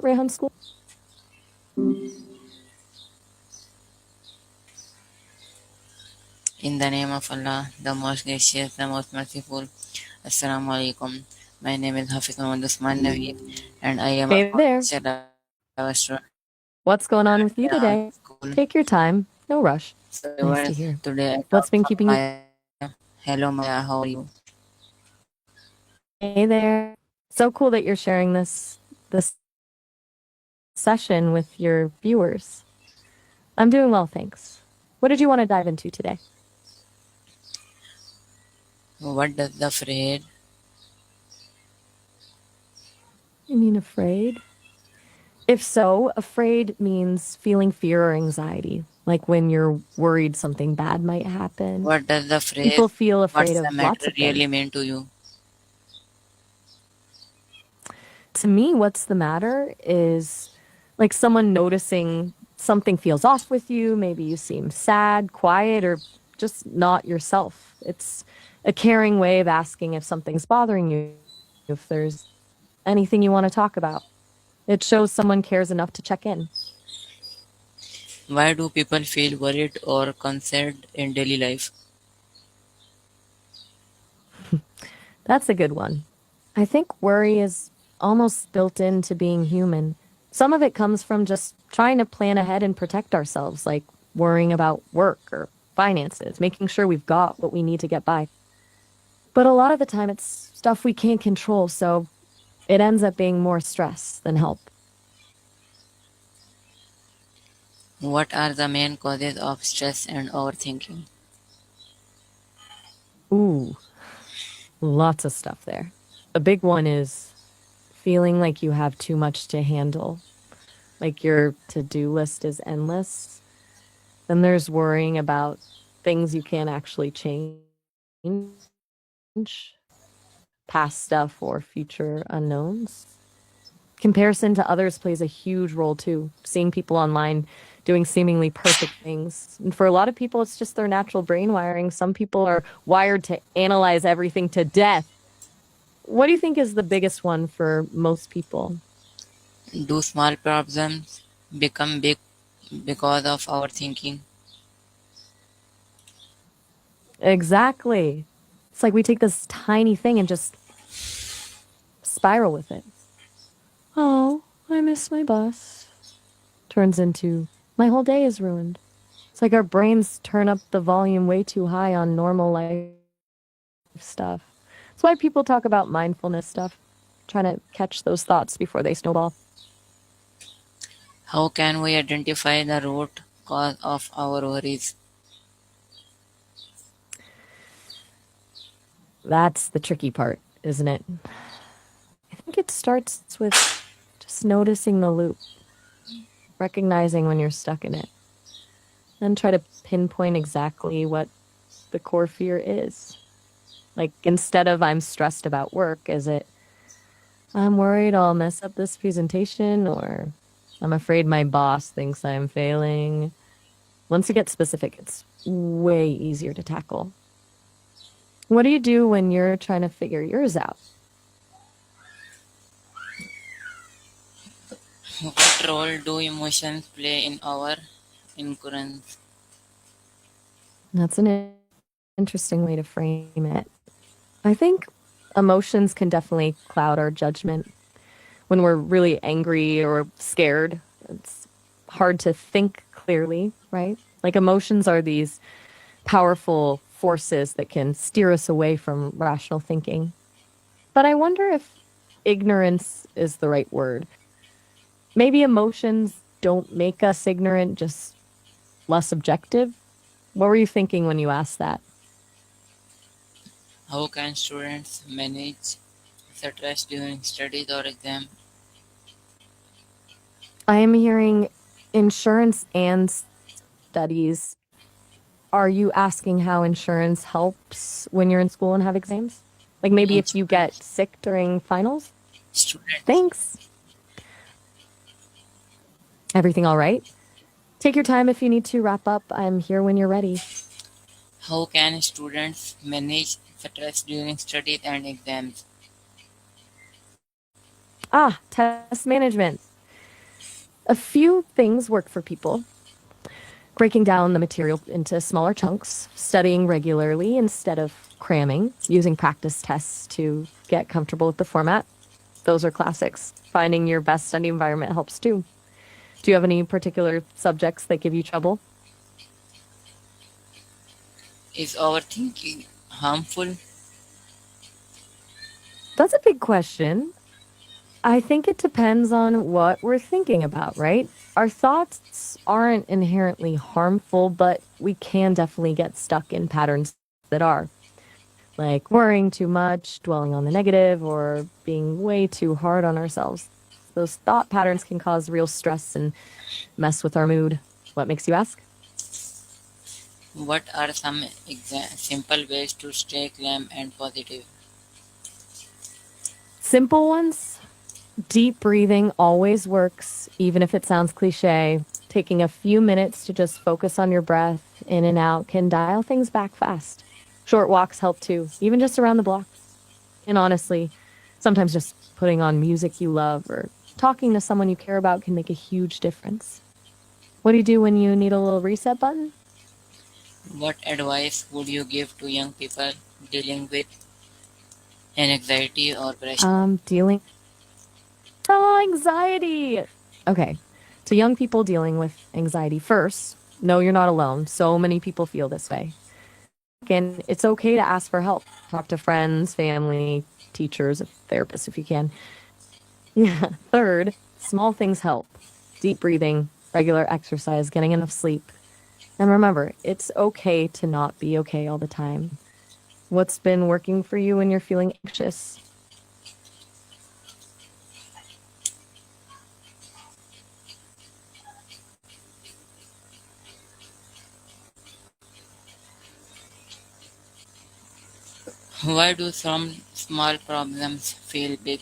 Rehan School? In the name of Allah, the most gracious, the most merciful. Assalamu alaikum. My name is Hafiz Muhammad Usman Naveed, and I am a Hey fourth there. student What's going on with you at today? school. Take your time. No rush. So, Nice to hear. today I What's talk been about keeping you? Maya. Hello, Maya. How are you? Hey there. So cool that you're sharing this session with your viewers. I'm doing well, thanks. What did you want to dive into today? What does the phrase You mean afraid? If so, afraid means feeling fear or anxiety, like when you're worried something bad might happen. what does the phrase People feel afraid what's the of lots matter of really things. mean to you? To me, what's the matter is like someone noticing something feels off with you. Maybe you seem sad, quiet, or just not yourself. It's a caring way of asking if something's bothering you, if there's anything you want to talk about. It shows someone cares enough to check in. Why do people feel worried or concerned in daily life? That's a good one. I think worry is almost built into being human. Some of it comes from just trying to plan ahead and protect ourselves, like worrying about work or finances, making sure we've got what we need to get by. But a lot of the time, it's stuff we can't control, so it ends up being more stress than help. What are the main causes of stress and overthinking? Ooh, lots of stuff there. A big one is feeling like you have too much to handle, like your to do list is endless. Then there's worrying about things you can't actually change, past stuff or future unknowns. Comparison to others plays a huge role too. Seeing people online doing seemingly perfect things. And for a lot of people, it's just their natural brain wiring. Some people are wired to analyze everything to death. What do you think is the biggest one for most people? Do small problems become big because of our thinking? Exactly. It's like we take this tiny thing and just spiral with it. Oh, I miss my bus. Turns into my whole day is ruined. It's like our brains turn up the volume way too high on normal life stuff. That's why people talk about mindfulness stuff, trying to catch those thoughts before they snowball. How can we identify the root cause of our worries? That's the tricky part, isn't it? I think it starts with just noticing the loop, recognizing when you're stuck in it, and try to pinpoint exactly what the core fear is. Like instead of I'm stressed about work, is it I'm worried I'll mess up this presentation or I'm afraid my boss thinks I'm failing? Once you get specific, it's way easier to tackle. What do you do when you're trying to figure yours out? What role do emotions play in our incurrence? That's an interesting way to frame it. I think emotions can definitely cloud our judgment. When we're really angry or scared, it's hard to think clearly, right? Like emotions are these powerful forces that can steer us away from rational thinking. But I wonder if ignorance is the right word. Maybe emotions don't make us ignorant, just less objective. What were you thinking when you asked that? How can students manage stress during studies or exam? I am hearing insurance and studies. Are you asking how insurance helps when you're in school and have exams? Like maybe if you get Students, sick during finals? students, Thanks. Everything all right? Take your time if you need to wrap up. I'm here when you're ready. how can students manage stress during studies and exams? Ah, test management. A few things work for people. Breaking down the material into smaller chunks, studying regularly instead of cramming, using practice tests to get comfortable with the format. Those are classics. Finding your best study environment helps too. Do you have any particular subjects that give you trouble? Is overthinking harmful? That's a big question. I think it depends on what we're thinking about, right? Our thoughts aren't inherently harmful, but we can definitely get stuck in patterns that are, like worrying too much, dwelling on the negative, or being way too hard on ourselves. Those thought patterns can cause real stress and mess with our mood. What makes you ask? What are some simple ways to stay calm and positive? Simple ones. Deep breathing always works, even if it sounds cliche. Taking a few minutes to just focus on your breath in and out can dial things back fast. Short walks help too, even just around the block. And honestly, sometimes just putting on music you love or talking to someone you care about can make a huge difference. What do you do when you need a little reset button? What advice would you give to young people dealing with anxiety or pressure? Dealing Oh, anxiety. Okay. To young people dealing with anxiety, first, no, you're not alone. So many people feel this way. Second, it's okay to ask for help. Talk to friends, family, teachers, a therapist if you can. Yeah. Third, small things help. Deep breathing, regular exercise, getting enough sleep. And remember, it's okay to not be okay all the time. What's been working for you when you're feeling anxious? Why do some small problems feel big?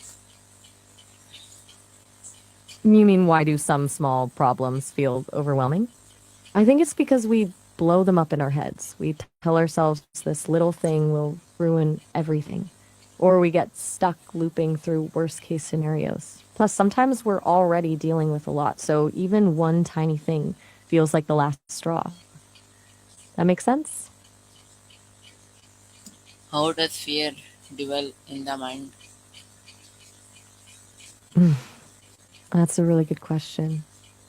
You mean, why do some small problems feel overwhelming? I think it's because we blow them up in our heads. We tell ourselves this little thing will ruin everything. Or we get stuck looping through worst case scenarios. Plus, sometimes we're already dealing with a lot. So even one tiny thing feels like the last straw. That makes sense? How does fear dwell in the mind? That's a really good question.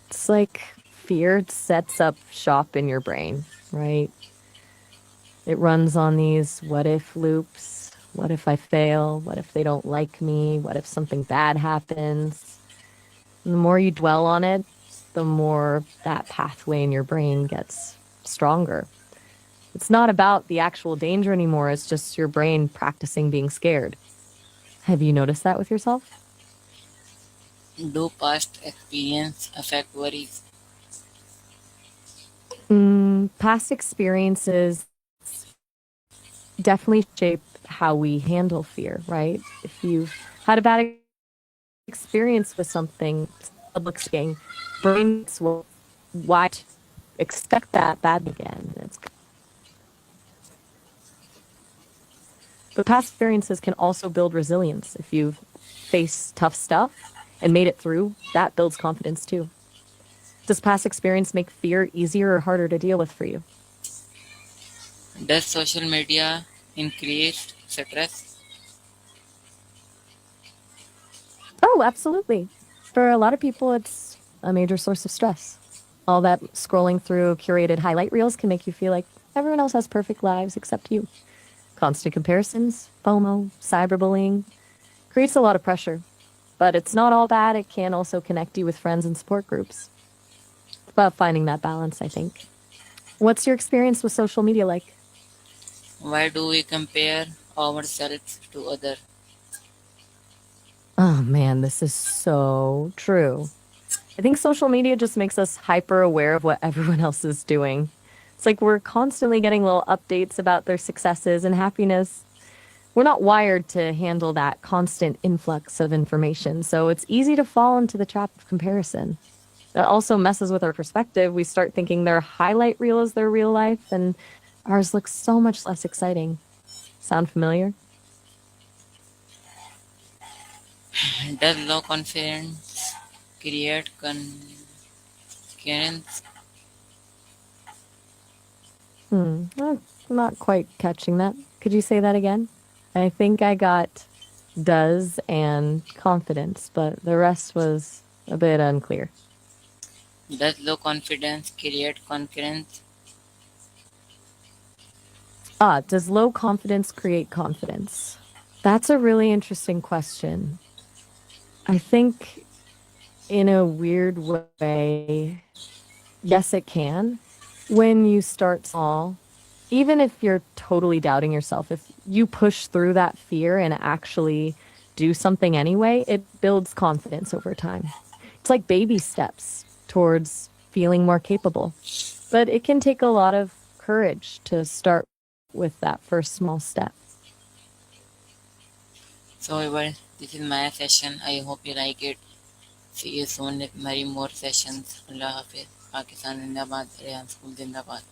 It's like fear sets up shop in your brain, right? It runs on these what if loops. What if I fail? What if they don't like me? What if something bad happens? And the more you dwell on it, the more that pathway in your brain gets stronger. It's not about the actual danger anymore, it's just your brain practicing being scared. Have you noticed that with yourself? Do past experience affect worries? Past experiences definitely shape how we handle fear, right? If you've had a bad experience with something, public speaking, brains will why expect that bad again. But past experiences can also build resilience. If you've faced tough stuff and made it through, that builds confidence too. Does past experience make fear easier or harder to deal with for you? Does social media increase stress? Oh, absolutely. For a lot of people, it's a major source of stress. All that scrolling through curated highlight reels can make you feel like everyone else has perfect lives except you. Constant comparisons, FOMO, cyberbullying creates a lot of pressure. But it's not all bad. It can also connect you with friends and support groups. It's about finding that balance, I think. What's your experience with social media like? Why do we compare ourselves to others? Oh man, this is so true. I think social media just makes us hyper aware of what everyone else is doing. It's like we're constantly getting little updates about their successes and happiness. We're not wired to handle that constant influx of information, so it's easy to fall into the trap of comparison. It also messes with our perspective. We start thinking their highlight reel is their real life, and ours looks so much less exciting. Sound familiar? Does low confidence create concurrence. I'm not quite catching that. Could you say that again? I think I got does and confidence, but the rest was a bit unclear. Does low confidence create concurrence? Does low confidence create confidence? That's a really interesting question. I think in a weird way, yes, it can. When you start small, even if you're totally doubting yourself, if you push through that fear and actually do something anyway, it builds confidence over time. It's like baby steps towards feeling more capable. But it can take a lot of courage to start with that first small step. So, everyone, this is my session. I hope you like it. See you soon with many more sessions. Allah Hafiz. Pakistan Zindabad. Rehan School Zindabad.